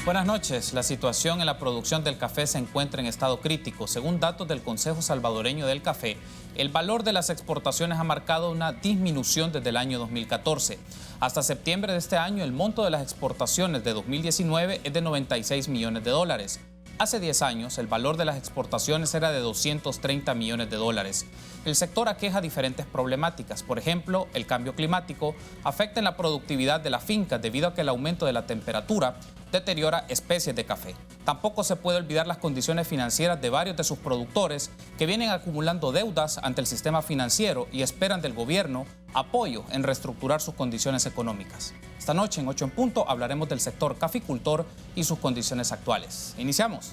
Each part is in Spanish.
Buenas noches. La situación en la producción del café se encuentra en estado crítico. Según datos del Consejo Salvadoreño del Café, el valor de las exportaciones ha marcado una disminución desde el año 2014. Hasta septiembre de este año, el monto de las exportaciones de 2019 es de 96 millones de dólares. Hace 10 años, el valor de las exportaciones era de 230 millones de dólares. El sector aqueja diferentes problemáticas. Por ejemplo, el cambio climático afecta en la productividad de las fincas debido a que el aumento de la temperatura deteriora especies de café. Tampoco se puede olvidar las condiciones financieras de varios de sus productores que vienen acumulando deudas ante el sistema financiero y esperan del gobierno apoyo en reestructurar sus condiciones económicas. Esta noche en 8 en punto hablaremos del sector caficultor y sus condiciones actuales. Iniciamos.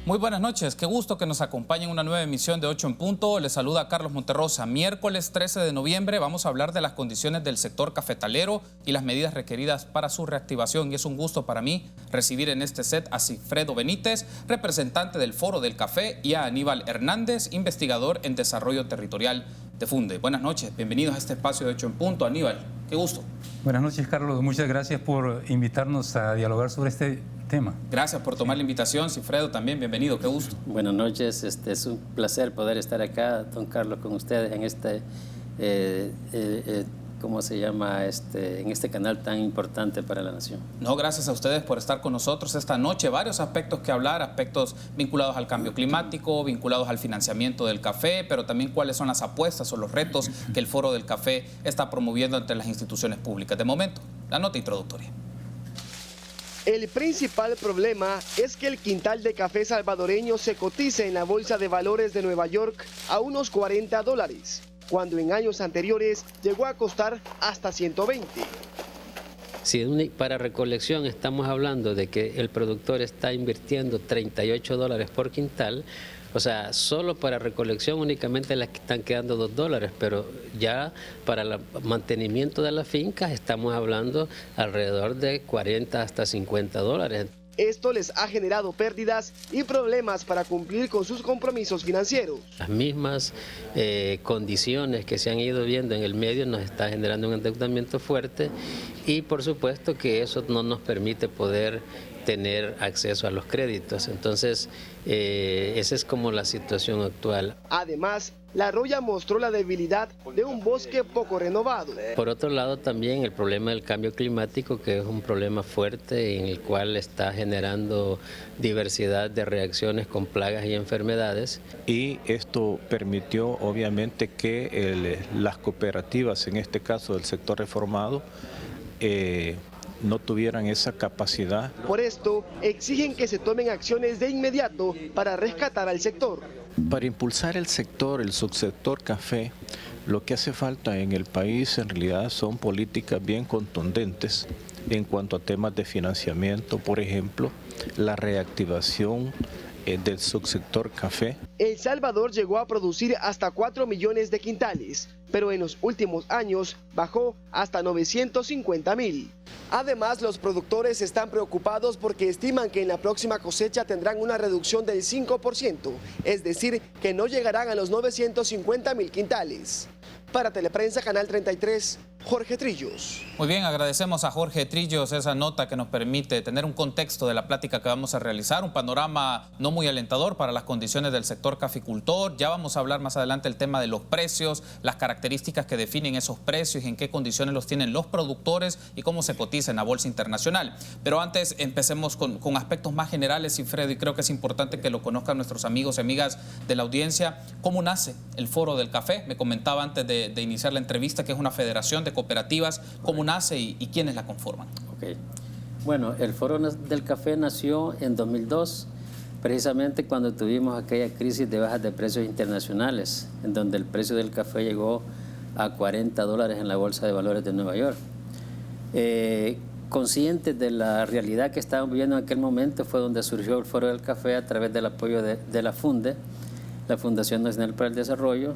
Muy buenas noches, qué gusto que nos acompañen en una nueva emisión de 8 en punto. Les saluda Carlos Monterrosa. Miércoles 13 de noviembre vamos a hablar de las condiciones del sector cafetalero y las medidas requeridas para su reactivación. Y es un gusto para mí recibir en este set a Sigfredo Benítez, representante del Foro del Café, y a Aníbal Hernández, investigador en desarrollo territorial de Funde. Buenas noches, bienvenidos a este espacio de 8 en punto. Aníbal, qué gusto. Buenas noches, Carlos. Muchas gracias por invitarnos a dialogar sobre este tema. Gracias por tomar la invitación. Sigfredo, también bienvenido, qué gusto. Buenas noches, es un placer poder estar acá, don Carlos, con ustedes en este, ¿cómo se llama? En este canal tan importante para la nación. No, gracias a ustedes por estar con nosotros esta noche. Varios aspectos que hablar, aspectos vinculados al cambio climático, vinculados al financiamiento del café, pero también cuáles son las apuestas o los retos que el Foro del Café está promoviendo entre las instituciones públicas. De momento, la nota introductoria. El principal problema es que el quintal de café salvadoreño se cotiza en la Bolsa de Valores de Nueva York a unos $40, cuando en años anteriores llegó a costar hasta 120. Si para recolección estamos hablando de que el productor está invirtiendo $38 por quintal, o sea, solo para recolección únicamente le están quedando $2, pero ya para el mantenimiento de las fincas estamos hablando alrededor de 40 hasta $50. Esto les ha generado pérdidas y problemas para cumplir con sus compromisos financieros. Las mismas condiciones que se han ido viendo en el medio nos está generando un endeudamiento fuerte y por supuesto que eso no nos permite poder tener acceso a los créditos. Entonces, esa es como la situación actual. Además, La Roya mostró la debilidad de un bosque poco renovado. Por otro lado, también el problema del cambio climático, que es un problema fuerte en el cual está generando diversidad de reacciones con plagas y enfermedades. Y esto permitió, obviamente, que las cooperativas, en este caso del sector reformado, no tuvieran esa capacidad. Por esto, exigen que se tomen acciones de inmediato para rescatar al sector. Para impulsar el sector, el subsector café, lo que hace falta en el país en realidad son políticas bien contundentes en cuanto a temas de financiamiento, por ejemplo, la reactivación del subsector café. El Salvador llegó a producir hasta 4 millones de quintales, pero en los últimos años bajó hasta 950,000. Además, los productores están preocupados porque estiman que en la próxima cosecha tendrán una reducción del 5%, es decir, que no llegarán a los 950,000 quintales. Para Teleprensa, Canal 33, Jorge Trillos. Muy bien, agradecemos a Jorge Trillos esa nota que nos permite tener un contexto de la plática que vamos a realizar, un panorama no muy alentador para las condiciones del sector caficultor. Ya vamos a hablar más adelante el tema de los precios, las características que definen esos precios y en qué condiciones los tienen los productores y cómo se cotiza en la bolsa internacional. Pero antes empecemos con aspectos más generales, Sigfredo, y creo que es importante que lo conozcan nuestros amigos y amigas de la audiencia. ¿Cómo nace el Foro del Café? Me comentaba antes de iniciar la entrevista que es una federación de cooperativas. ¿Cómo nace y quiénes la conforman? Okay. Bueno, el Foro del Café nació en 2002, precisamente cuando tuvimos aquella crisis de bajas de precios internacionales, en donde el precio del café llegó a $40 en la Bolsa de Valores de Nueva York. Conscientes de la realidad que estábamos viviendo en aquel momento, fue donde surgió el Foro del Café a través del apoyo de la FUNDE, la Fundación Nacional para el Desarrollo,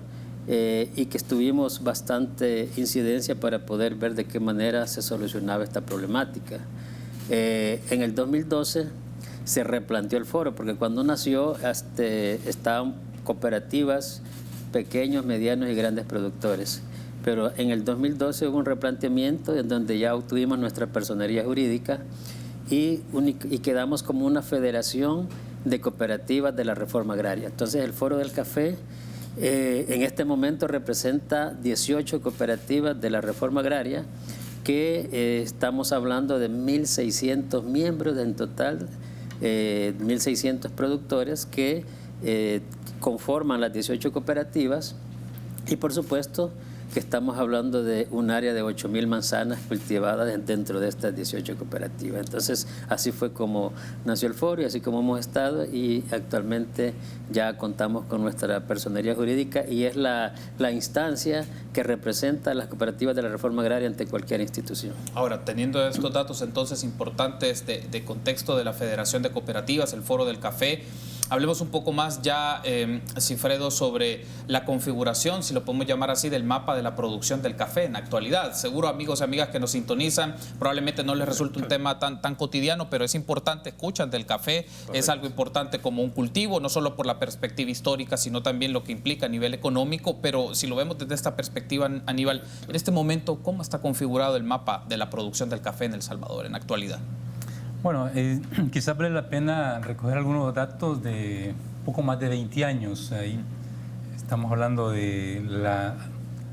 y que tuvimos bastante incidencia para poder ver de qué manera se solucionaba esta problemática. En el 2012 se replanteó el foro, porque cuando nació estaban cooperativas, pequeños, medianos y grandes productores. Pero en el 2012 hubo un replanteamiento en donde ya obtuvimos nuestra personería jurídica y quedamos como una federación de cooperativas de la reforma agraria. Entonces el Foro del Café en este momento representa 18 cooperativas de la reforma agraria, que estamos hablando de 1.600 miembros en total, 1.600 productores que conforman las 18 cooperativas, y por supuesto que estamos hablando de un área de 8.000 manzanas cultivadas dentro de estas 18 cooperativas. Entonces, así fue como nació el foro y así como hemos estado, y actualmente ya contamos con nuestra personería jurídica y es la instancia que representa a las cooperativas de la reforma agraria ante cualquier institución. Ahora, teniendo estos datos entonces importantes de contexto de la Federación de Cooperativas, el Foro del Café, hablemos un poco más ya, Sigfredo, sobre la configuración, si lo podemos llamar así, del mapa de la producción del café en la actualidad. Seguro, amigos y amigas que nos sintonizan, probablemente no les resulte un tema tan cotidiano, pero es importante, escuchan del café. Correcto. Es algo importante como un cultivo, no solo por la perspectiva histórica, sino también lo que implica a nivel económico. Pero si lo vemos desde esta perspectiva, Aníbal, en este momento, ¿cómo está configurado el mapa de la producción del café en El Salvador en la actualidad? Bueno, quizás vale la pena recoger algunos datos de poco más de 20 años. Ahí estamos hablando de la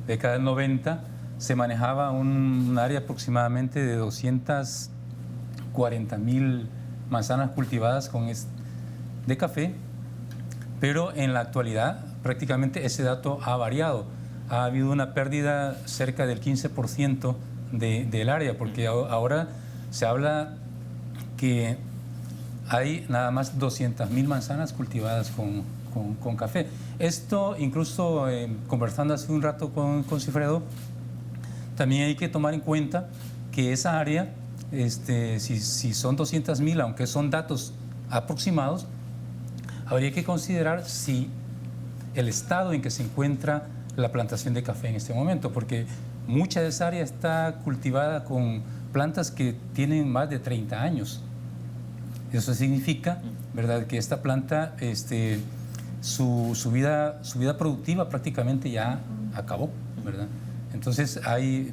década del 90, se manejaba un área aproximadamente de 240.000 manzanas cultivadas de café, pero en la actualidad prácticamente ese dato ha variado. Ha habido una pérdida cerca del 15% del área, porque ahora se habla que hay nada más 200.000 manzanas cultivadas con café. Esto, incluso conversando hace un rato con Sigfredo, también hay que tomar en cuenta que esa área, si son 200.000, aunque son datos aproximados, habría que considerar si el estado en que se encuentra la plantación de café en este momento, porque mucha de esa área está cultivada con plantas que tienen más de 30 años. Eso significa, ¿verdad?, que esta planta, su vida productiva prácticamente ya acabó, ¿verdad? Entonces hay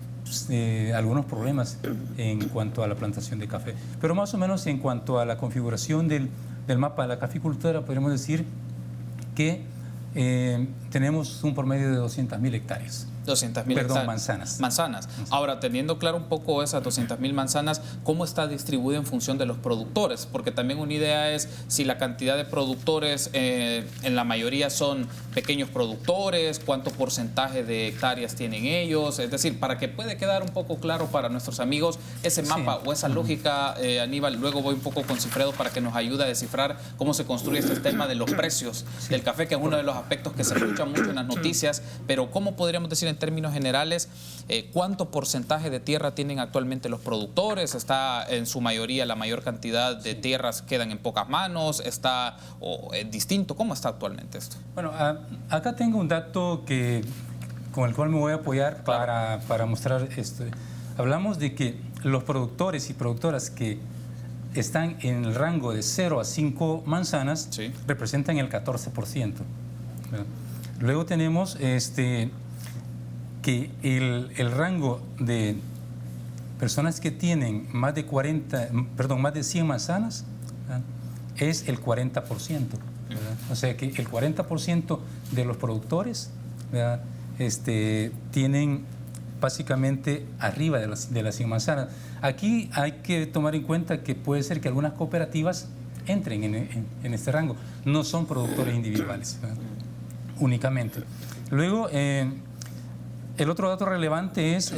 algunos problemas en cuanto a la plantación de café. Pero más o menos en cuanto a la configuración del mapa de la caficultura, podríamos decir que tenemos un promedio de 200.000 hectáreas. 200.000 Perdón, manzanas. Ahora, teniendo claro un poco esas 200.000 manzanas, ¿cómo está distribuida en función de los productores? Porque también una idea es si la cantidad de productores en la mayoría son pequeños productores, cuánto porcentaje de hectáreas tienen ellos, es decir, para que pueda quedar un poco claro para nuestros amigos ese mapa o esa lógica, Aníbal. Luego voy un poco con Sigfredo para que nos ayude a descifrar cómo se construye este tema de los precios del café, que es uno de los aspectos que se escucha mucho en las noticias, pero ¿cómo podríamos decir en términos generales cuánto porcentaje de tierra tienen actualmente los productores? ¿Está en su mayoría, la mayor cantidad de tierras quedan en pocas manos? ¿Está distinto? ¿Cómo está actualmente esto? Bueno, acá tengo un dato con el cual me voy a apoyar para mostrar esto. Hablamos de que los productores y productoras que están en el rango de 0 a 5 manzanas, sí, representan el 14%. Luego tenemos que el rango de personas que tienen más de 100 manzanas, ¿verdad?, es el 40%. ¿Verdad? O sea que el 40% de los productores, ¿verdad?, tienen básicamente arriba de las 100 manzanas. Aquí hay que tomar en cuenta que puede ser que algunas cooperativas entren en este rango. No son productores individuales, ¿verdad?, únicamente. Luego, el otro dato relevante es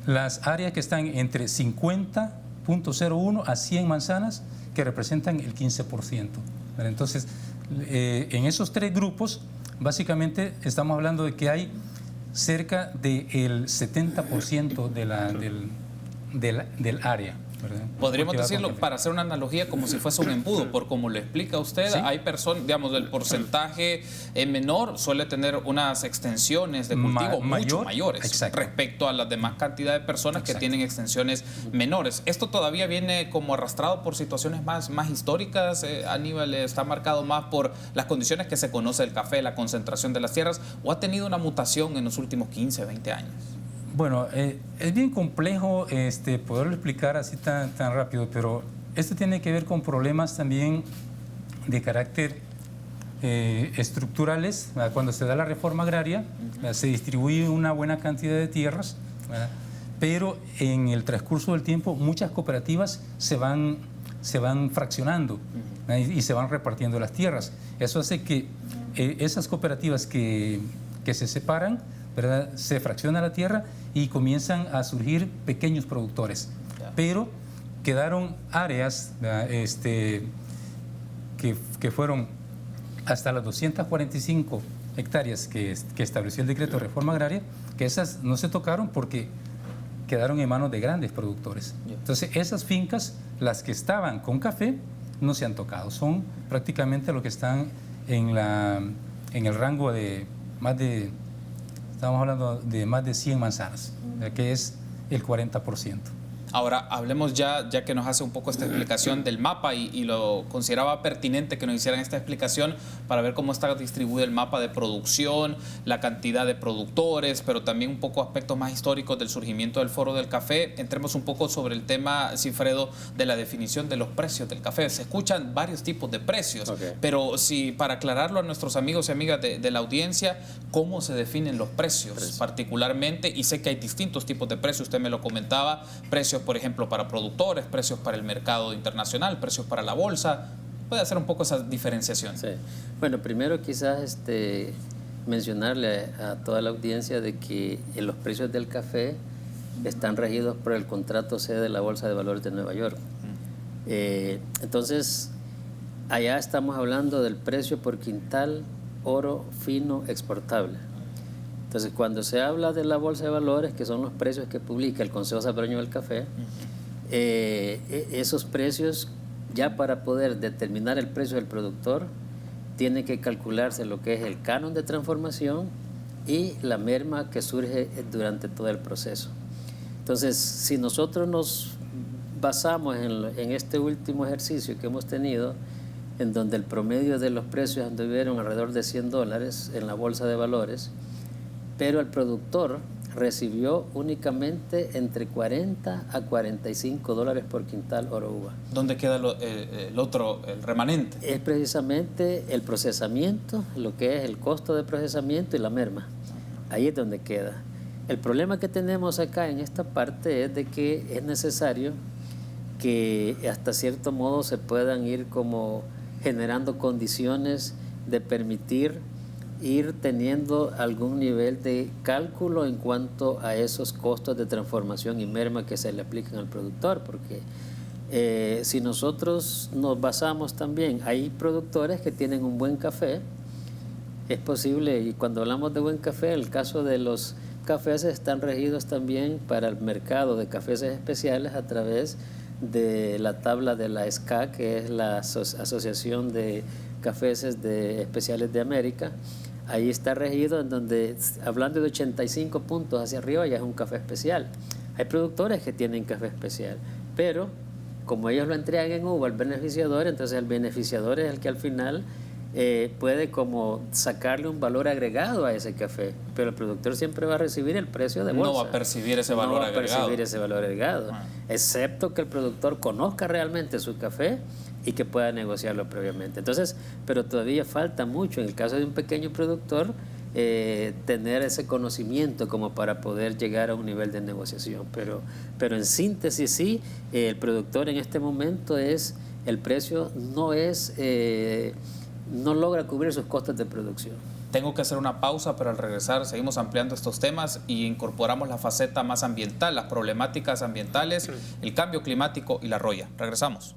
las áreas que están entre 50.01 a 100 manzanas, que representan el 15%. Entonces, en esos tres grupos, básicamente estamos hablando de que hay cerca del 70% del área. ¿verdad? Podríamos Porque va con decirlo, café. para hacer una analogía, como si fuese un embudo, por como lo explica usted, Sí. hay personas, digamos, el porcentaje menor suele tener unas extensiones de cultivo mucho mayores exacto. respecto a las demás cantidad de personas que tienen extensiones menores. Esto todavía viene como arrastrado por situaciones más históricas. Aníbal, está marcado más por las condiciones que se conoce del café, la concentración de las tierras, o ha tenido una mutación en los últimos 15, 20 años. Bueno, es bien complejo poderlo explicar así tan rápido, pero esto tiene que ver con problemas también de carácter estructurales. ¿Verdad? Cuando se da la reforma agraria, se distribuye una buena cantidad de tierras, ¿verdad? Pero en el transcurso del tiempo muchas cooperativas se van fraccionando, ¿verdad? y se van repartiendo las tierras. Eso hace que esas cooperativas que se separan, ¿verdad? Se fracciona la tierra y comienzan a surgir pequeños productores. Pero quedaron áreas, que fueron hasta las 245 hectáreas que estableció el decreto de reforma agraria, que esas no se tocaron porque quedaron en manos de grandes productores. Entonces esas fincas, las que estaban con café, no se han tocado. Son prácticamente lo que están en el rango de estamos hablando de más de 100 manzanas, que es el 40%. Ahora, hablemos ya que nos hace un poco esta explicación del mapa y lo consideraba pertinente que nos hicieran esta explicación para ver cómo está distribuido el mapa de producción, la cantidad de productores, pero también un poco aspectos más históricos del surgimiento del Foro del Café. Entremos un poco sobre el tema, Sigfredo, de la definición de los precios del café. Se escuchan varios tipos de precios, pero para aclararlo a nuestros amigos y amigas de la audiencia, ¿cómo se definen los precios particularmente? Y sé que hay distintos tipos de precios, usted me lo comentaba, precios por ejemplo para productores, precios para el mercado internacional, precios para la bolsa. ¿Puede hacer un poco esa diferenciación? Sí. Bueno, primero quizás mencionarle a toda la audiencia de que los precios del café están regidos por el contrato C de la Bolsa de Valores de Nueva York. Entonces, allá estamos hablando del precio por quintal oro fino exportable. Entonces, cuando se habla de la Bolsa de Valores, que son los precios que publica el Consejo Salvadoreño del Café, esos precios, ya para poder determinar el precio del productor, tiene que calcularse lo que es el canon de transformación y la merma que surge durante todo el proceso. Entonces, si nosotros nos basamos en este último ejercicio que hemos tenido, en donde el promedio de los precios anduvieron alrededor de $100 en la Bolsa de Valores, pero el productor recibió únicamente entre 40 a 45 dólares por quintal oro uva. ¿Dónde queda el remanente? Es precisamente el procesamiento, lo que es el costo de procesamiento y la merma. Ahí es donde queda. El problema que tenemos acá en esta parte es de que es necesario que hasta cierto modo se puedan ir como generando condiciones de permitir ir teniendo algún nivel de cálculo en cuanto a esos costos de transformación y merma que se le aplican al productor, porque si nosotros nos basamos también, hay productores que tienen un buen café, es posible, y cuando hablamos de buen café, el caso de los cafés están regidos también para el mercado de cafés especiales a través de la tabla de la SCA, que es la Asociación de Cafés Especiales de América. Ahí está regido en donde, hablando de 85 puntos hacia arriba, ya es un café especial. Hay productores que tienen café especial, pero como ellos lo entregan en uva al beneficiador, entonces el beneficiador es el que al final puede como sacarle un valor agregado a ese café, pero el productor siempre va a recibir el precio de bolsa. No va a percibir ese valor agregado. No va a percibir ese valor agregado, excepto que el productor conozca realmente su café y que pueda negociarlo previamente. Entonces, pero todavía falta mucho en el caso de un pequeño productor tener ese conocimiento como para poder llegar a un nivel de negociación. Pero en síntesis sí, el productor en este momento el precio no logra cubrir sus costos de producción. Tengo que hacer una pausa, pero al regresar seguimos ampliando estos temas y incorporamos la faceta más ambiental, las problemáticas ambientales, el cambio climático y la roya. Regresamos.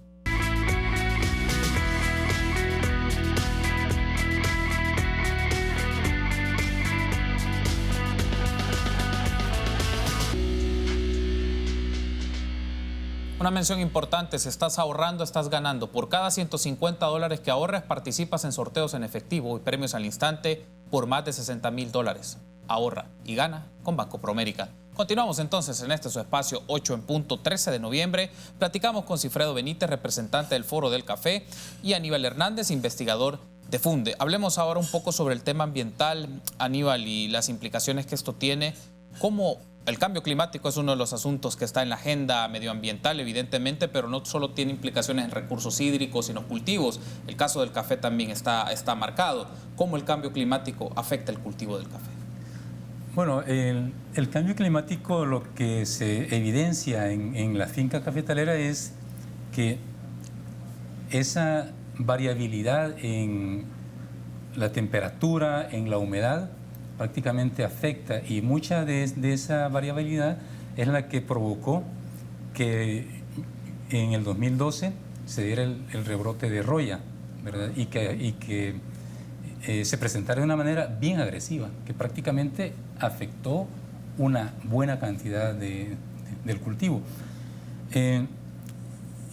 Una mención importante, si estás ahorrando, estás ganando. Por cada $150 que ahorres, participas en sorteos en efectivo y premios al instante por más de $60,000. Ahorra y gana con Banco Promérica. Continuamos entonces en este su espacio 8 en punto, 13 de noviembre. Platicamos con Cifredo Benítez, representante del Foro del Café, y Aníbal Hernández, investigador de Funde. Hablemos ahora un poco sobre el tema ambiental, Aníbal, y las implicaciones que esto tiene. ¿Cómo el cambio climático es uno de los asuntos que está en la agenda medioambiental, evidentemente, pero no solo tiene implicaciones en recursos hídricos, sino cultivos? El caso del café también está marcado. ¿Cómo el cambio climático afecta el cultivo del café? Bueno, el cambio climático, lo que se evidencia en la finca cafetalera es que esa variabilidad en la temperatura, en la humedad, prácticamente afecta, y mucha de esa variabilidad es la que provocó que en el 2012 se diera el rebrote de Roya, ¿verdad? Y que se presentara de una manera bien agresiva, que prácticamente afectó una buena cantidad del cultivo.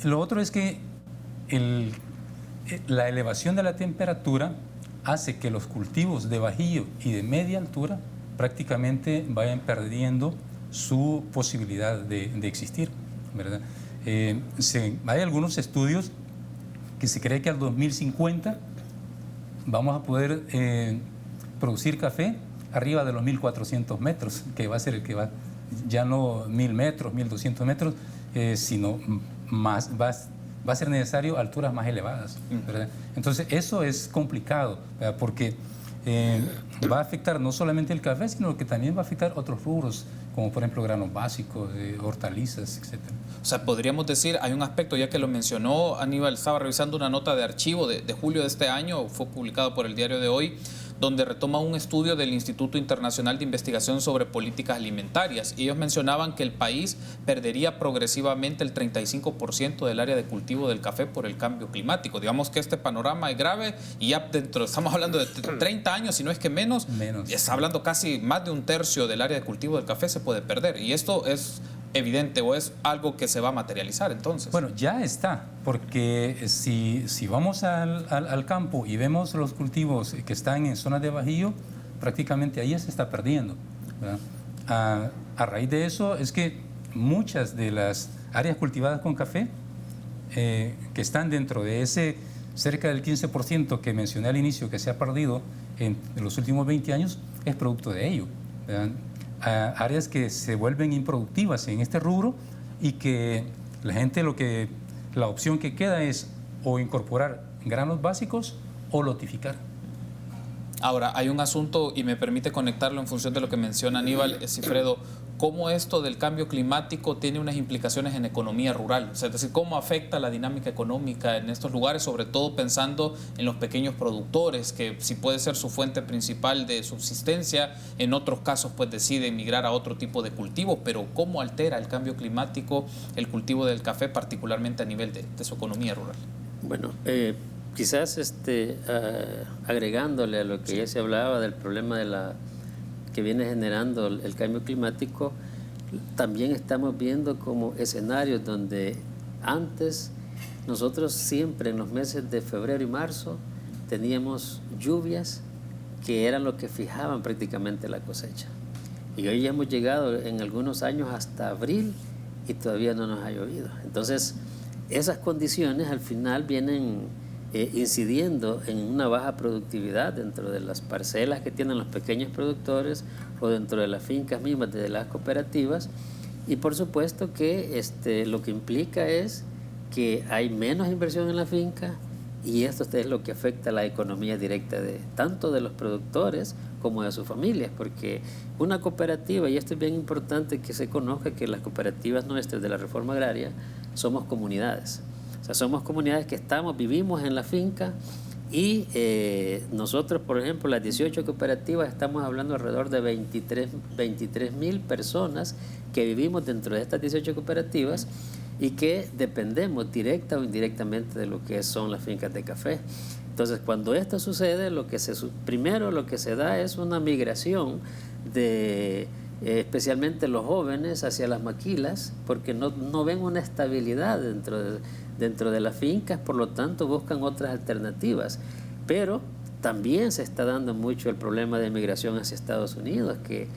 Lo otro es que la elevación de la temperatura hace que los cultivos de bajío y de media altura prácticamente vayan perdiendo su posibilidad de existir, ¿verdad? Hay algunos estudios que se cree que al 2050 vamos a poder producir café arriba de los 1.400 metros, que va a ser el que va, ya no 1.000 metros, 1.200 metros, sino más, va a ser necesario alturas más elevadas, ¿verdad? Entonces eso es complicado, ¿verdad? Porque va a afectar no solamente el café, sino que también va a afectar otros rubros, como por ejemplo granos básicos, hortalizas, etc. O sea, podríamos decir, hay un aspecto, ya que lo mencionó Aníbal, estaba revisando una nota de archivo de julio de este año, fue publicado por el Diario de Hoy, donde retoma un estudio del Instituto Internacional de Investigación sobre Políticas Alimentarias. Y ellos mencionaban que el país perdería progresivamente el 35% del área de cultivo del café por el cambio climático. Digamos que este panorama es grave y ya estamos hablando de 30 años, si no es que menos. Está hablando casi más de un tercio del área de cultivo del café se puede perder. Y esto es evidente o es algo que se va a materializar entonces. Bueno, ya está, porque si vamos al campo y vemos los cultivos que están en zonas de bajío, prácticamente ahí ya se está perdiendo, ¿verdad? A raíz de eso es que muchas de las áreas cultivadas con café que están dentro de ese cerca del 15% que mencioné al inicio que se ha perdido en los últimos 20 años, es producto de ello, ¿verdad? Áreas que se vuelven improductivas en este rubro y que la gente la opción que queda es o incorporar granos básicos o lotificar. Ahora, hay un asunto, y me permite conectarlo en función de lo que menciona Aníbal, Cifredo, cómo esto del cambio climático tiene unas implicaciones en economía rural, o sea, es decir, cómo afecta la dinámica económica en estos lugares, sobre todo pensando en los pequeños productores, que si puede ser su fuente principal de subsistencia, en otros casos pues deciden migrar a otro tipo de cultivo, pero cómo altera el cambio climático el cultivo del café, particularmente a nivel de su economía rural. Bueno, quizás agregándole a lo que ya se hablaba del problema que viene generando el cambio climático, también estamos viendo como escenarios donde antes nosotros siempre en los meses de febrero y marzo teníamos lluvias que eran lo que fijaban prácticamente la cosecha. Y hoy ya hemos llegado en algunos años hasta abril y todavía no nos ha llovido. Entonces, esas condiciones al final vienen incidiendo en una baja productividad dentro de las parcelas que tienen los pequeños productores o dentro de las fincas mismas de las cooperativas, y por supuesto que lo que implica es que hay menos inversión en la finca, y esto es lo que afecta a la economía directa tanto de los productores como de sus familias, porque una cooperativa, y esto es bien importante que se conozca, que las cooperativas nuestras de la reforma agraria somos comunidades. O sea, somos comunidades que vivimos en la finca, y nosotros, por ejemplo, las 18 cooperativas, estamos hablando alrededor de 23,000 personas que vivimos dentro de estas 18 cooperativas y que dependemos directa o indirectamente de lo que son las fincas de café. Entonces, cuando esto sucede, primero lo que se da es una migración de especialmente los jóvenes, hacia las maquilas, porque no ven una estabilidad dentro de las fincas, por lo tanto buscan otras alternativas. Pero también se está dando mucho el problema de migración hacia Estados Unidos, que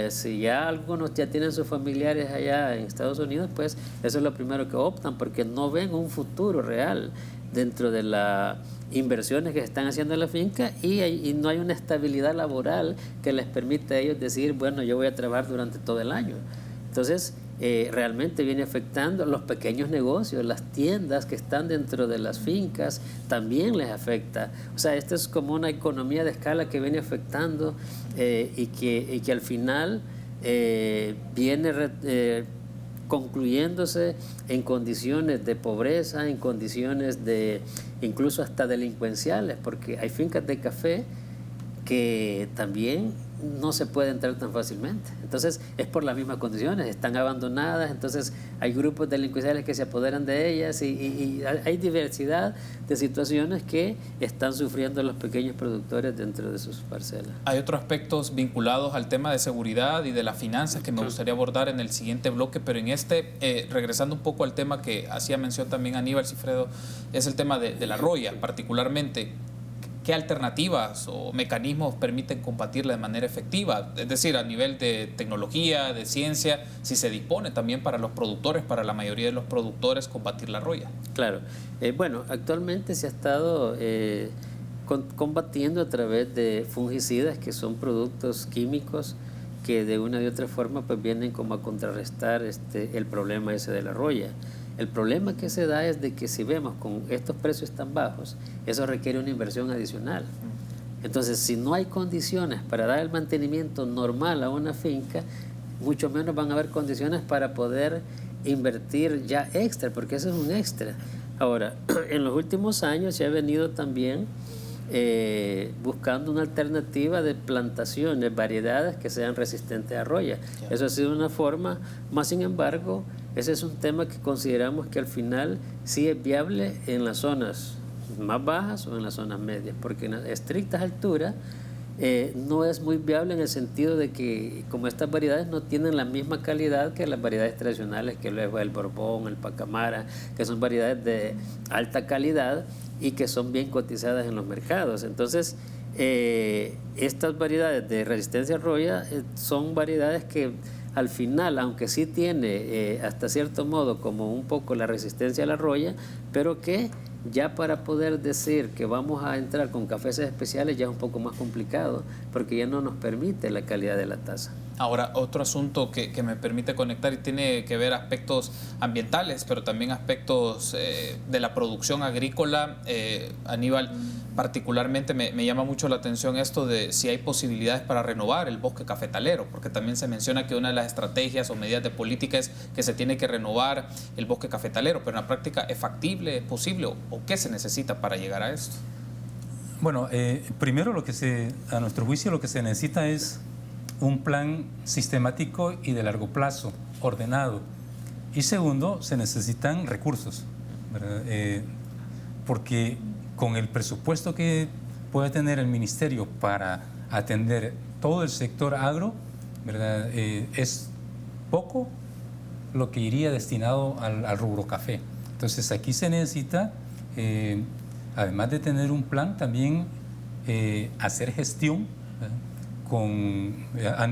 si ya algunos ya tienen sus familiares allá en Estados Unidos, pues eso es lo primero que optan, porque no ven un futuro real dentro de las inversiones que se están haciendo en la finca y no hay una estabilidad laboral que les permita a ellos decir, bueno, yo voy a trabajar durante todo el año. Entonces, realmente viene afectando los pequeños negocios, las tiendas que están dentro de las fincas, también les afecta. O sea, esto es como una economía de escala que viene afectando y que al final viene concluyéndose en condiciones de pobreza, en condiciones de incluso hasta delincuenciales, porque hay fincas de café que también no se puede entrar tan fácilmente. Entonces es por las mismas condiciones, están abandonadas, entonces hay grupos delincuenciales que se apoderan de ellas y hay diversidad de situaciones que están sufriendo los pequeños productores dentro de sus parcelas. Hay otros aspectos vinculados al tema de seguridad y de las finanzas que me gustaría abordar en el siguiente bloque, pero en regresando un poco al tema que hacía mención también Aníbal Cifredo, es el tema de la roya particularmente. ¿Qué alternativas o mecanismos permiten combatirla de manera efectiva? Es decir, a nivel de tecnología, de ciencia, si se dispone también para los productores, para la mayoría de los productores, combatir la roya. Claro. Bueno, actualmente se ha estado combatiendo a través de fungicidas, que son productos químicos que de una u otra forma pues vienen como a contrarrestar el problema ese de la roya. El problema que se da es de que si vemos con estos precios tan bajos, eso requiere una inversión adicional. Entonces, si no hay condiciones para dar el mantenimiento normal a una finca, mucho menos van a haber condiciones para poder invertir ya extra, porque eso es un extra. Ahora, en los últimos años se ha venido también buscando una alternativa de plantaciones, variedades que sean resistentes a roya. Eso ha sido una forma, más sin embargo, ese es un tema que consideramos que al final sí es viable en las zonas más bajas o en las zonas medias, porque en estrictas alturas no es muy viable en el sentido de que como estas variedades no tienen la misma calidad que las variedades tradicionales, que luego el Borbón, el Pacamara, que son variedades de alta calidad y que son bien cotizadas en los mercados. Entonces, estas variedades de resistencia a roya son variedades que al final, aunque sí tiene hasta cierto modo como un poco la resistencia a la roya, pero que ya para poder decir que vamos a entrar con cafés especiales ya es un poco más complicado, porque ya no nos permite la calidad de la taza. Ahora, otro asunto que me permite conectar y tiene que ver aspectos ambientales, pero también aspectos de la producción agrícola. Aníbal, particularmente me llama mucho la atención esto de si hay posibilidades para renovar el bosque cafetalero, porque también se menciona que una de las estrategias o medidas de política es que se tiene que renovar el bosque cafetalero, pero en la práctica ¿es factible, es posible o qué se necesita para llegar a esto? Bueno, primero a nuestro juicio lo que se necesita es un plan sistemático y de largo plazo, ordenado. Y segundo, se necesitan recursos, ¿verdad? Porque con el presupuesto que puede tener el ministerio para atender todo el sector agro, ¿verdad? Es poco lo que iría destinado al rubro café. Entonces aquí se necesita, además de tener un plan, también hacer gestión, ¿verdad?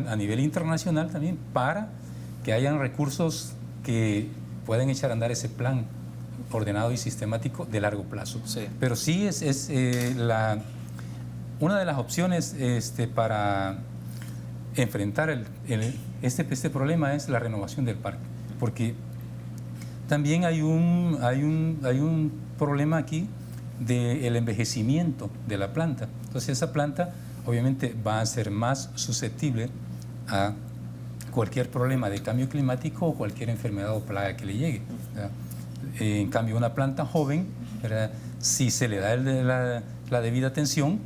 A nivel internacional también, para que hayan recursos que puedan echar a andar ese plan ordenado y sistemático de largo plazo. Sí. Pero sí es una de las opciones para enfrentar este problema es la renovación del parque, porque también hay un problema aquí del envejecimiento de la planta. Entonces esa planta obviamente va a ser más susceptible a cualquier problema de cambio climático o cualquier enfermedad o plaga que le llegue, ¿verdad? En cambio, una planta joven, ¿verdad? Si se le da la debida atención,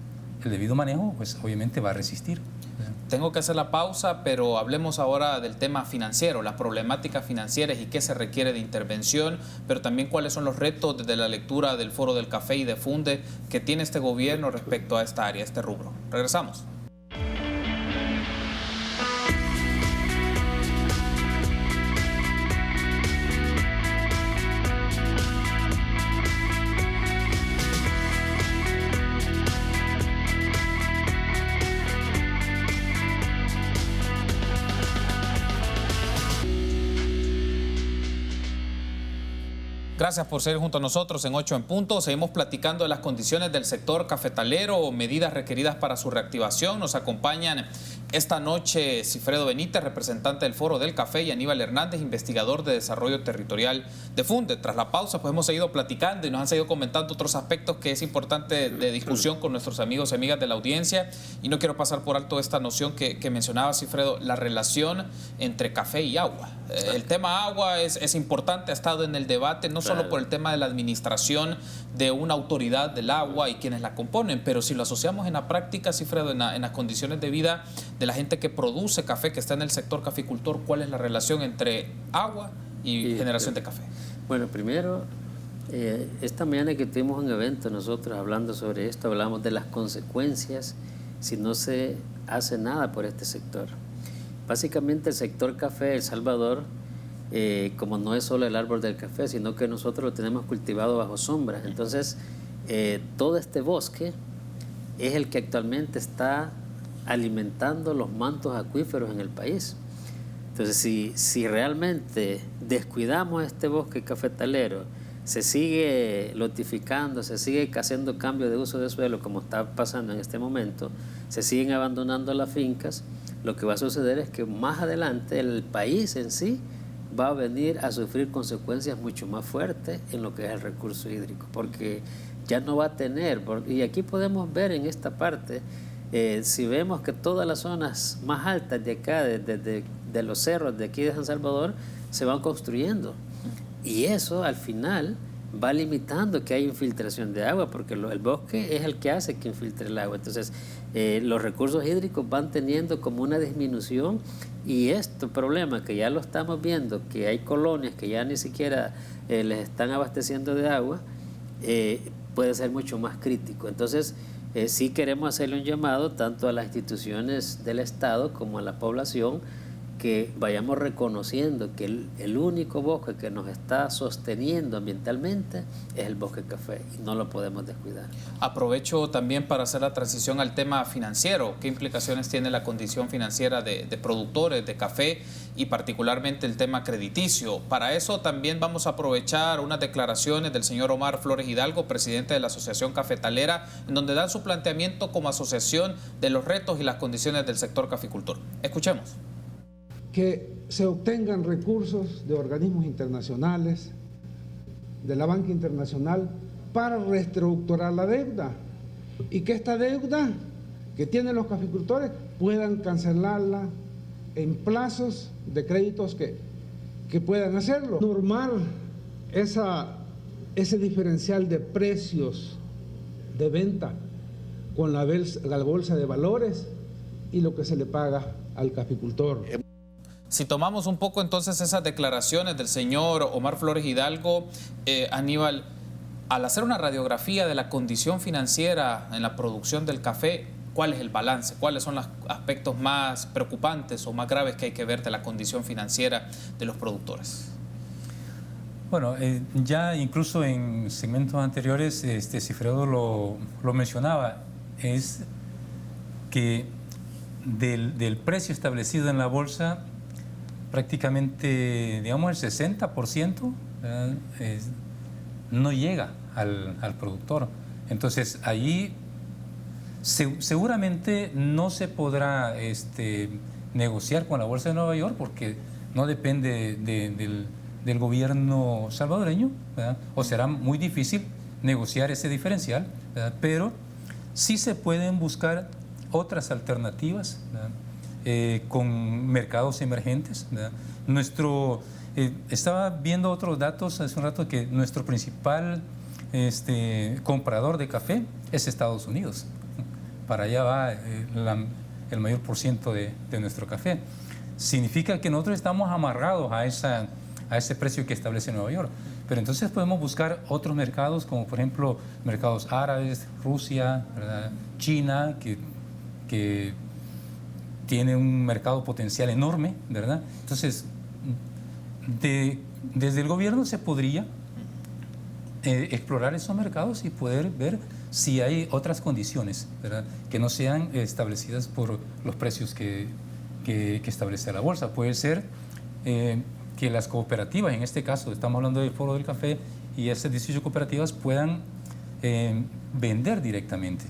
el debido manejo, pues obviamente va a resistir, ¿verdad? Tengo que hacer la pausa, pero hablemos ahora del tema financiero, las problemáticas financieras y qué se requiere de intervención, pero también cuáles son los retos desde la lectura del Foro del Café y de Funde que tiene este gobierno respecto a esta área, este rubro. Regresamos. Gracias por seguir junto a nosotros en 8 en punto. Seguimos platicando de las condiciones del sector cafetalero, medidas requeridas para su reactivación. Nos acompañan esta noche Cifredo Benítez, representante del Foro del Café, y Aníbal Hernández, investigador de desarrollo territorial de FUNDE. Tras la pausa, pues hemos seguido platicando y nos han seguido comentando otros aspectos que es importante de discusión con nuestros amigos y amigas de la audiencia. Y no quiero pasar por alto esta noción que mencionaba Cifredo, la relación entre café y agua. El tema agua es importante, ha estado en el debate, no solo por el tema de la administración de una autoridad del agua y quienes la componen, pero si lo asociamos en la práctica, Cifredo, en las condiciones de vida de la gente que produce café, que está en el sector caficultor, ¿cuál es la relación entre agua y generación de café? Bueno, primero, esta mañana que tuvimos un evento nosotros hablando sobre esto, hablamos de las consecuencias si no se hace nada por este sector. Básicamente el sector café de El Salvador, como no es solo el árbol del café, sino que nosotros lo tenemos cultivado bajo sombra. Entonces, todo este bosque es el que actualmente está alimentando los mantos acuíferos en el país. Entonces, si realmente descuidamos este bosque cafetalero, se sigue lotificando, se sigue haciendo cambio de uso de suelo, como está pasando en este momento, se siguen abandonando las fincas, lo que va a suceder es que más adelante el país en sí va a venir a sufrir consecuencias mucho más fuertes en lo que es el recurso hídrico, porque ya no va a tener, y aquí podemos ver en esta parte, si vemos que todas las zonas más altas de acá, de los cerros de aquí de San Salvador, se van construyendo. Y eso al final va limitando que haya infiltración de agua, porque el bosque es el que hace que infiltre el agua. Entonces, los recursos hídricos van teniendo como una disminución, y este problema que ya lo estamos viendo, que hay colonias que ya ni siquiera les están abasteciendo de agua, puede ser mucho más crítico. Entonces, sí queremos hacerle un llamado tanto a las instituciones del Estado como a la población, que vayamos reconociendo que el único bosque que nos está sosteniendo ambientalmente es el bosque café, y no lo podemos descuidar. Aprovecho también para hacer la transición al tema financiero. ¿Qué implicaciones tiene la condición financiera de productores de café y particularmente el tema crediticio? Para eso también vamos a aprovechar unas declaraciones del señor Omar Flores Hidalgo, presidente de la Asociación Cafetalera, en donde dan su planteamiento como asociación de los retos y las condiciones del sector caficultor. Escuchemos. Que se obtengan recursos de organismos internacionales, de la banca internacional, para reestructurar la deuda, y que esta deuda que tienen los caficultores puedan cancelarla en plazos de créditos que puedan hacerlo. Normar ese diferencial de precios de venta con la bolsa de valores y lo que se le paga al caficultor. Si tomamos un poco entonces esas declaraciones del señor Omar Flores Hidalgo, Aníbal, al hacer una radiografía de la condición financiera en la producción del café, ¿cuál es el balance? ¿Cuáles son los aspectos más preocupantes o más graves que hay que ver de la condición financiera de los productores? Bueno, ya incluso en segmentos anteriores, Cifredo lo mencionaba, es que del precio establecido en la bolsa, prácticamente, digamos, el 60% no llega al productor. Entonces, allí seguramente no se podrá negociar con la Bolsa de Nueva York, porque no depende del gobierno salvadoreño, ¿verdad? O será muy difícil negociar ese diferencial, ¿verdad? Pero sí se pueden buscar otras alternativas, ¿verdad? Con mercados emergentes, ¿verdad? Estaba viendo otros datos hace un rato, que nuestro principal comprador de café es Estados Unidos. Para allá va el mayor % de nuestro café. Significa que nosotros estamos amarrados a ese precio que establece Nueva York. Pero entonces podemos buscar otros mercados, como por ejemplo mercados árabes, Rusia, ¿verdad? China, que tiene un mercado potencial enorme, ¿verdad? Entonces, desde el gobierno se podría explorar esos mercados y poder ver si hay otras condiciones, ¿verdad?, que no sean establecidas por los precios que establece la bolsa. Puede ser que las cooperativas, en este caso estamos hablando del Foro del Café y esas 18 cooperativas puedan vender directamente.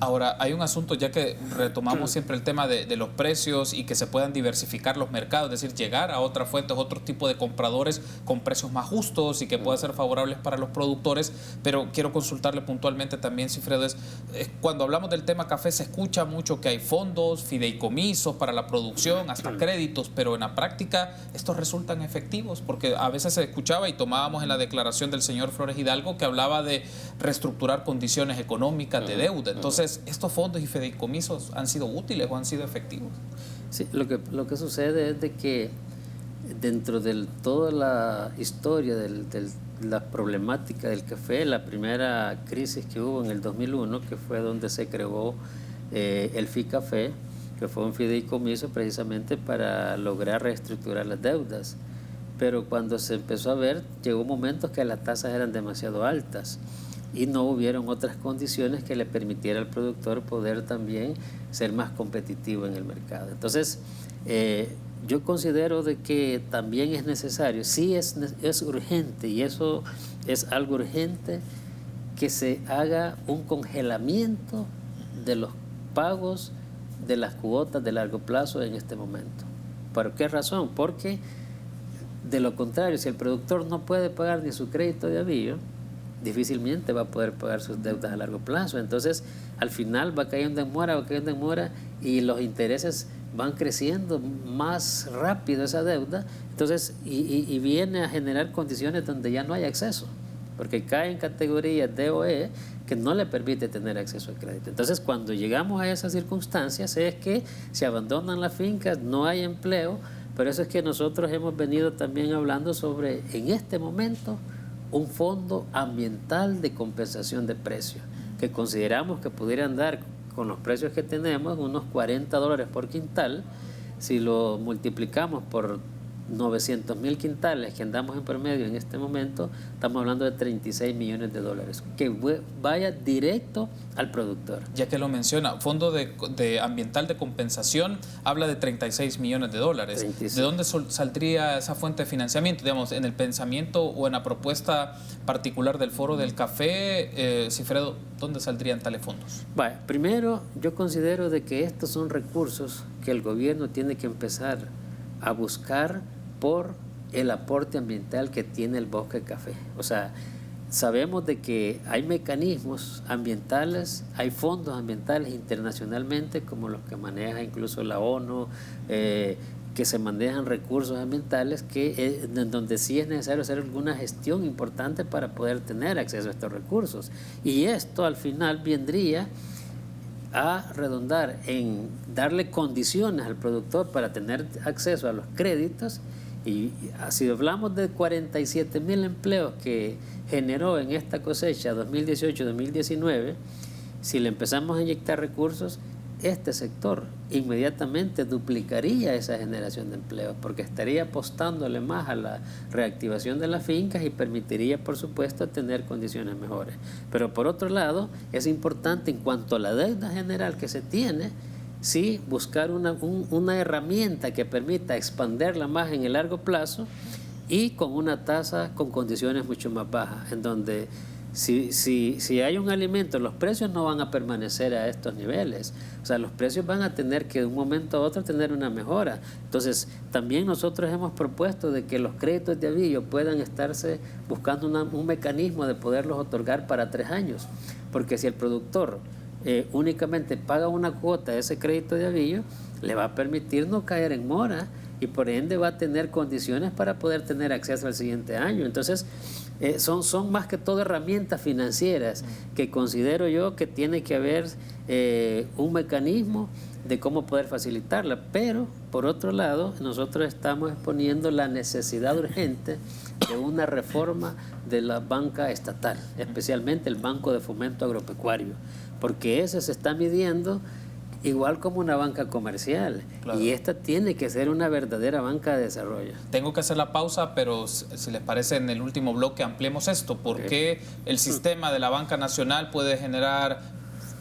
Ahora, hay un asunto, ya que retomamos siempre el tema de los precios y que se puedan diversificar los mercados, es decir, llegar a otras fuentes, otro tipo de compradores con precios más justos y que puedan ser favorables para los productores, pero quiero consultarle puntualmente también, Sigfredo, cuando hablamos del tema café se escucha mucho que hay fondos, fideicomisos para la producción, hasta créditos, pero en la práctica estos resultan efectivos, porque a veces se escuchaba y tomábamos en la declaración del señor Flores Hidalgo que hablaba de reestructurar condiciones económicas de deuda. Entonces, ¿estos fondos y fideicomisos han sido útiles o han sido efectivos? Sí, lo que sucede es de que dentro de toda la historia de la problemática del café, la primera crisis que hubo en el 2001, que fue donde se creó el FICAFé, que fue un fideicomiso precisamente para lograr reestructurar las deudas. Pero cuando se empezó a ver, llegó momentos que las tasas eran demasiado altas y no hubieron otras condiciones que le permitiera al productor poder también ser más competitivo en el mercado. Entonces, yo considero de que también es necesario, sí es urgente, y eso es algo urgente, que se haga un congelamiento de los pagos de las cuotas de largo plazo en este momento. ¿Por qué razón? Porque de lo contrario, si el productor no puede pagar ni su crédito de avío, difícilmente va a poder pagar sus deudas a largo plazo. Entonces, al final va cayendo en mora y los intereses van creciendo más rápido esa deuda. Entonces, y viene a generar condiciones donde ya no hay acceso, porque cae en categorías D o E que no le permite tener acceso al crédito. Entonces, cuando llegamos a esas circunstancias es que se abandonan las fincas, no hay empleo. Por eso es que nosotros hemos venido también hablando sobre, en este momento, un fondo ambiental de compensación de precios, que consideramos que pudieran dar, con los precios que tenemos, unos $40 por quintal. Si lo multiplicamos por 900,000 quintales que andamos en promedio en este momento, estamos hablando de $36 millones, que vaya directo al productor. Ya que lo menciona, Fondo de Ambiental de Compensación habla de $36 millones. 36. ¿De dónde saldría esa fuente de financiamiento? Digamos, en el pensamiento o en la propuesta particular del Foro del Café, Sigfredo, ¿dónde saldrían tales fondos? Bueno, primero, yo considero de que estos son recursos que el gobierno tiene que empezar a buscar por el aporte ambiental que tiene el bosque de café. O sea, sabemos de que hay mecanismos ambientales, hay fondos ambientales internacionalmente, como los que maneja incluso la ONU, que se manejan recursos ambientales, en donde sí es necesario hacer alguna gestión importante para poder tener acceso a estos recursos. Y esto al final vendría a redundar en darle condiciones al productor para tener acceso a los créditos. Y si hablamos de 47,000 empleos que generó en esta cosecha 2018-2019, si le empezamos a inyectar recursos, este sector inmediatamente duplicaría esa generación de empleo, porque estaría apostándole más a la reactivación de las fincas y permitiría, por supuesto, tener condiciones mejores. Pero por otro lado, es importante en cuanto a la deuda general que se tiene, sí buscar una herramienta que permita expandirla más en el largo plazo y con una tasa con condiciones mucho más bajas, en donde si hay un alimento, los precios no van a permanecer a estos niveles. O sea, los precios van a tener que de un momento a otro tener una mejora. Entonces, también nosotros hemos propuesto de que los créditos de avío puedan estarse buscando un mecanismo de poderlos otorgar para 3 años. Porque si el productor únicamente paga una cuota de ese crédito de avío, le va a permitir no caer en mora y por ende va a tener condiciones para poder tener acceso al siguiente año. Entonces, son más que todo herramientas financieras que considero yo que tiene que haber un mecanismo de cómo poder facilitarla. Pero, por otro lado, nosotros estamos exponiendo la necesidad urgente de una reforma de la banca estatal, especialmente el Banco de Fomento Agropecuario, porque ese se está midiendo igual como una banca comercial. Claro. Y esta tiene que ser una verdadera banca de desarrollo. Tengo que hacer la pausa, pero si les parece, en el último bloque ampliemos esto. ¿Por qué el sistema de la banca nacional puede generar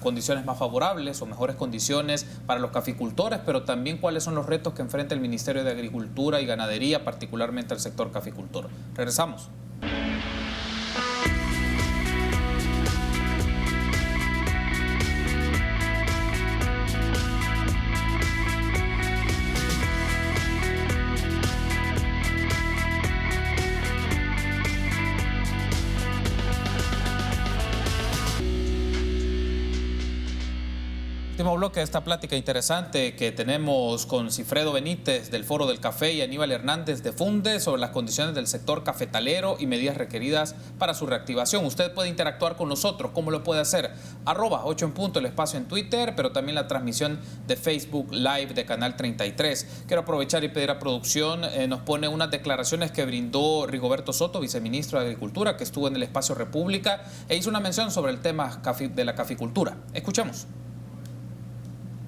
condiciones más favorables o mejores condiciones para los caficultores, pero también cuáles son los retos que enfrenta el Ministerio de Agricultura y Ganadería, particularmente el sector caficultor? Regresamos. Último bloque de esta plática interesante que tenemos con Cifredo Benítez del Foro del Café y Aníbal Hernández de Funde sobre las condiciones del sector cafetalero y medidas requeridas para su reactivación. Usted puede interactuar con nosotros. ¿Cómo lo puede hacer? @8 en punto el espacio en Twitter, pero también la transmisión de Facebook Live de Canal 33. Quiero aprovechar y pedir a producción, nos pone unas declaraciones que brindó Rigoberto Soto, viceministro de Agricultura, que estuvo en el espacio República e hizo una mención sobre el tema de la caficultura. Escuchemos.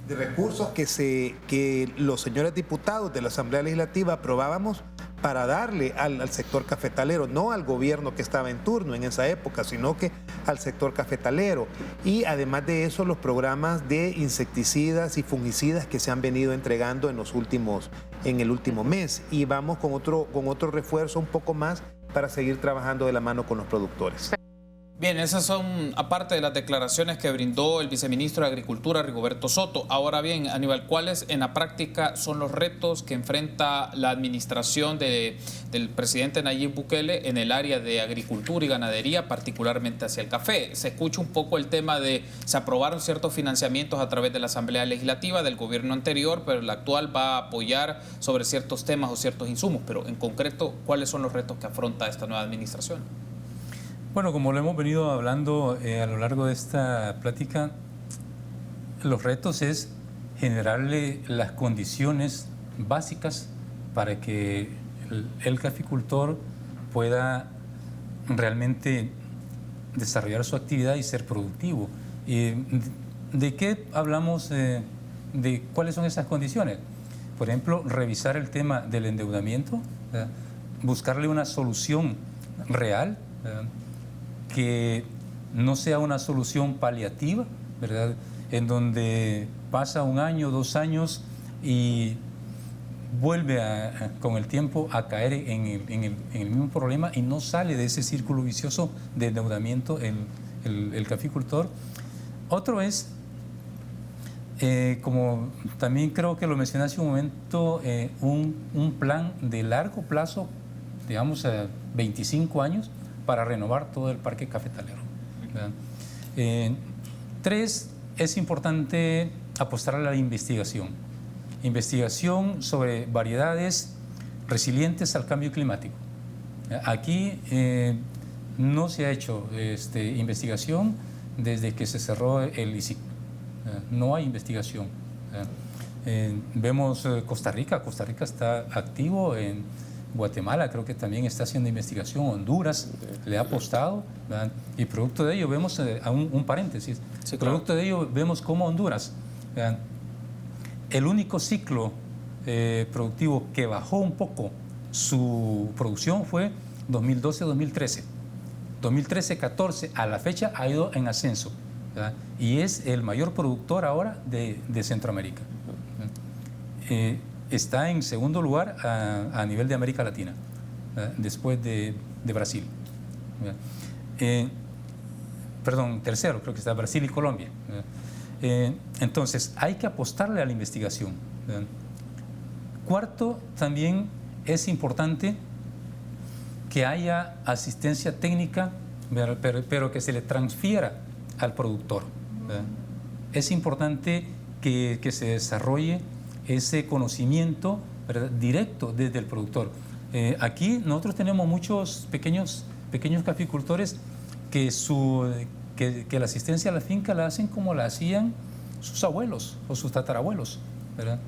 De recursos que los señores diputados de la Asamblea Legislativa aprobábamos para darle al sector cafetalero, no al gobierno que estaba en turno en esa época, sino que al sector cafetalero. Y además de eso, los programas de insecticidas y fungicidas que se han venido entregando en el último mes. Y vamos con otro refuerzo un poco más para seguir trabajando de la mano con los productores. Bien, esas son aparte de las declaraciones que brindó el viceministro de Agricultura, Rigoberto Soto. Ahora bien, Aníbal, ¿cuáles en la práctica son los retos que enfrenta la administración del presidente Nayib Bukele en el área de agricultura y ganadería, particularmente hacia el café? Se escucha un poco el tema de se aprobaron ciertos financiamientos a través de la Asamblea Legislativa del gobierno anterior, pero el actual va a apoyar sobre ciertos temas o ciertos insumos. Pero en concreto, ¿cuáles son los retos que afronta esta nueva administración? Bueno, como lo hemos venido hablando a lo largo de esta plática, los retos es generarle las condiciones básicas para que el caficultor pueda realmente desarrollar su actividad y ser productivo. ¿De qué hablamos? De cuáles son esas condiciones. Por ejemplo, revisar el tema del endeudamiento, ¿verdad? Buscarle una solución real, ¿verdad? Que no sea una solución paliativa, ¿verdad? En donde pasa 1 año, 2 años y vuelve con el tiempo a caer en el mismo problema y no sale de ese círculo vicioso de endeudamiento el caficultor. Otro es, como también creo que lo mencioné hace un momento, un plan de largo plazo, digamos 25 años, para renovar todo el parque cafetalero. 3, es importante apostar a la investigación. Investigación sobre variedades resilientes al cambio climático. Aquí no se ha hecho investigación desde que se cerró el ICIC. No hay investigación. Vemos Costa Rica está activo en Guatemala, creo que también está haciendo investigación, Honduras le ha apostado, ¿verdad? Y producto de ello vemos, un paréntesis, sí, claro. Producto de ello vemos cómo Honduras, ¿verdad? El único ciclo productivo que bajó un poco su producción fue 2012-2013. 2013-14 a la fecha ha ido en ascenso, ¿verdad? Y es el mayor productor ahora de Centroamérica. Está en segundo lugar a nivel de América Latina, después de Brasil. Tercero, creo que está Brasil y Colombia. Entonces, hay que apostarle a la investigación. Cuarto, también es importante que haya asistencia técnica, pero que se le transfiera al productor. Es importante que se desarrolle ese conocimiento, ¿verdad?, directo desde el productor. Aquí nosotros tenemos muchos pequeños caficultores que la asistencia a la finca la hacen como la hacían sus abuelos o sus tatarabuelos, ¿verdad?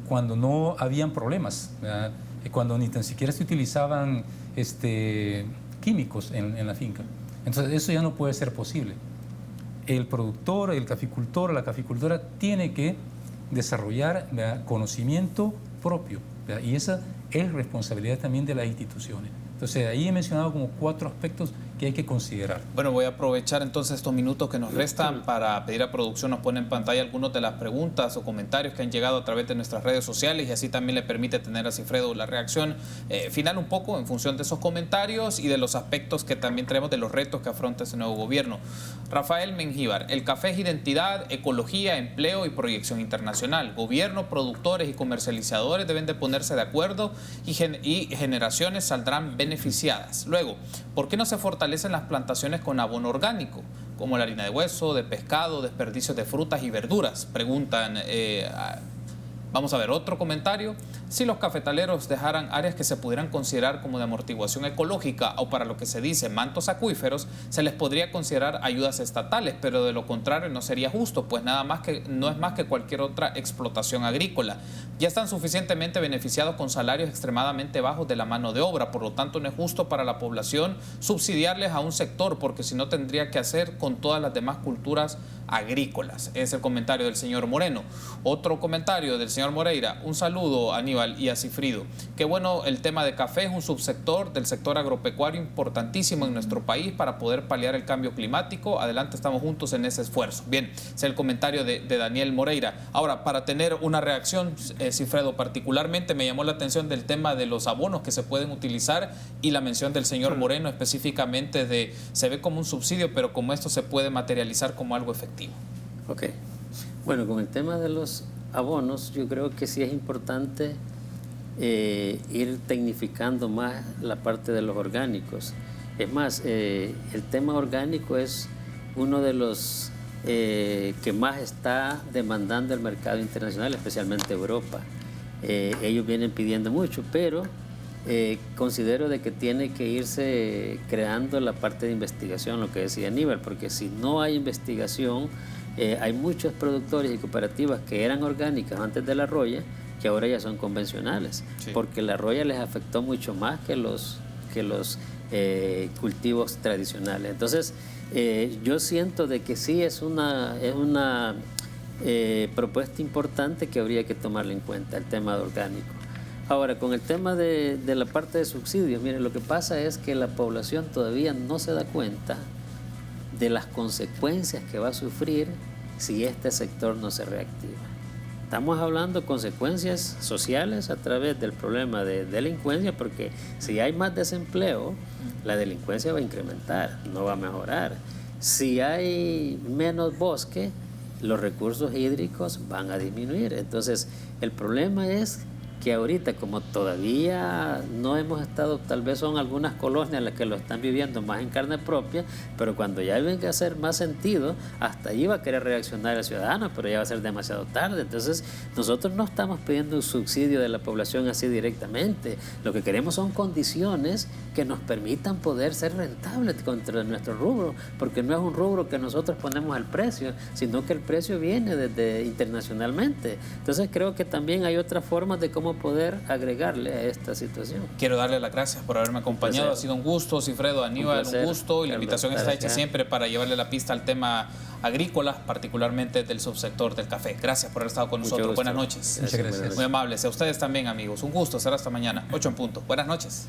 Cuando no habían problemas, ¿verdad? Cuando ni tan siquiera se utilizaban químicos en la finca. Entonces eso ya no puede ser posible. El productor, el caficultor, la caficultora tiene que desarrollar, ¿verdad?, conocimiento propio, ¿verdad? Y esa es responsabilidad también de las instituciones. Entonces ahí he mencionado como 4 aspectos que hay que considerar. Bueno, voy a aprovechar entonces estos minutos que nos restan para pedir a producción nos pone en pantalla algunas de las preguntas o comentarios que han llegado a través de nuestras redes sociales y así también le permite tener a Cifredo la reacción final un poco en función de esos comentarios y de los aspectos que también tenemos de los retos que afronta ese nuevo gobierno. Rafael Mengíbar, el café es identidad, ecología, empleo y proyección internacional. Gobierno, productores y comercializadores deben de ponerse de acuerdo y generaciones saldrán beneficiadas. Luego, ¿por qué no se fortalecen las plantaciones con abono orgánico? como la harina de hueso, de pescado, desperdicios de frutas y verduras. Preguntan, vamos a ver otro comentario. Si los cafetaleros dejaran áreas que se pudieran considerar como de amortiguación ecológica o para lo que se dice mantos acuíferos, se les podría considerar ayudas estatales, pero de lo contrario no sería justo, pues no es más que cualquier otra explotación agrícola. Ya están suficientemente beneficiados con salarios extremadamente bajos de la mano de obra, por lo tanto no es justo para la población subsidiarles a un sector, porque si no tendría que hacer con todas las demás culturas agrícolas. Es el comentario del señor Moreno. Otro comentario del señor Moreira. Un saludo a Aníbal y a Cifrido. Qué bueno, el tema de café es un subsector del sector agropecuario importantísimo en nuestro país para poder paliar el cambio climático. Adelante, estamos juntos en ese esfuerzo. Bien, es el comentario de Daniel Moreira. Ahora, para tener una reacción, Cifredo, particularmente me llamó la atención del tema de los abonos que se pueden utilizar y la mención del señor Moreno específicamente de se ve como un subsidio, pero como esto se puede materializar como algo efectivo. Ok. Bueno, con el tema de los abonos, yo creo que sí es importante ir tecnificando más la parte de los orgánicos. Es más, el tema orgánico es uno de los que más está demandando el mercado internacional, especialmente Europa. Ellos vienen pidiendo mucho, pero considero de que tiene que irse creando la parte de investigación, lo que decía Aníbal, porque si no hay investigación, hay muchos productores y cooperativas que eran orgánicas antes de la roya, que ahora ya son convencionales, sí, porque la roya les afectó mucho más que los cultivos tradicionales. Entonces, yo siento de que sí es una propuesta importante que habría que tomarla en cuenta, el tema de orgánico. Ahora, con el tema de la parte de subsidios, miren, lo que pasa es que la población todavía no se da cuenta de las consecuencias que va a sufrir si este sector no se reactiva. Estamos hablando de consecuencias sociales a través del problema de delincuencia, porque si hay más desempleo, la delincuencia va a incrementar, no va a mejorar. Si hay menos bosque, los recursos hídricos van a disminuir. Entonces, el problema es que ahorita, como todavía no hemos estado, tal vez son algunas colonias las que lo están viviendo más en carne propia, pero cuando ya venga a hacer más sentido, hasta ahí va a querer reaccionar el ciudadano, pero ya va a ser demasiado tarde. Entonces, nosotros no estamos pidiendo un subsidio de la población así directamente. Lo que queremos son condiciones que nos permitan poder ser rentables contra nuestro rubro, porque no es un rubro que nosotros ponemos el precio, sino que el precio viene desde internacionalmente. Entonces, creo que también hay otras formas de cómo poder agregarle a esta situación. Quiero darle las gracias por haberme acompañado. Ha sido un gusto, Cifredo, Aníbal, un gusto, y la invitación está hecha siempre para llevarle la pista al tema agrícola, particularmente del subsector del café. Gracias por haber estado con nosotros. Buenas noches. Muchas gracias. Muy amables. A ustedes también, amigos. Un gusto. Será hasta mañana, 8 en punto. Buenas noches.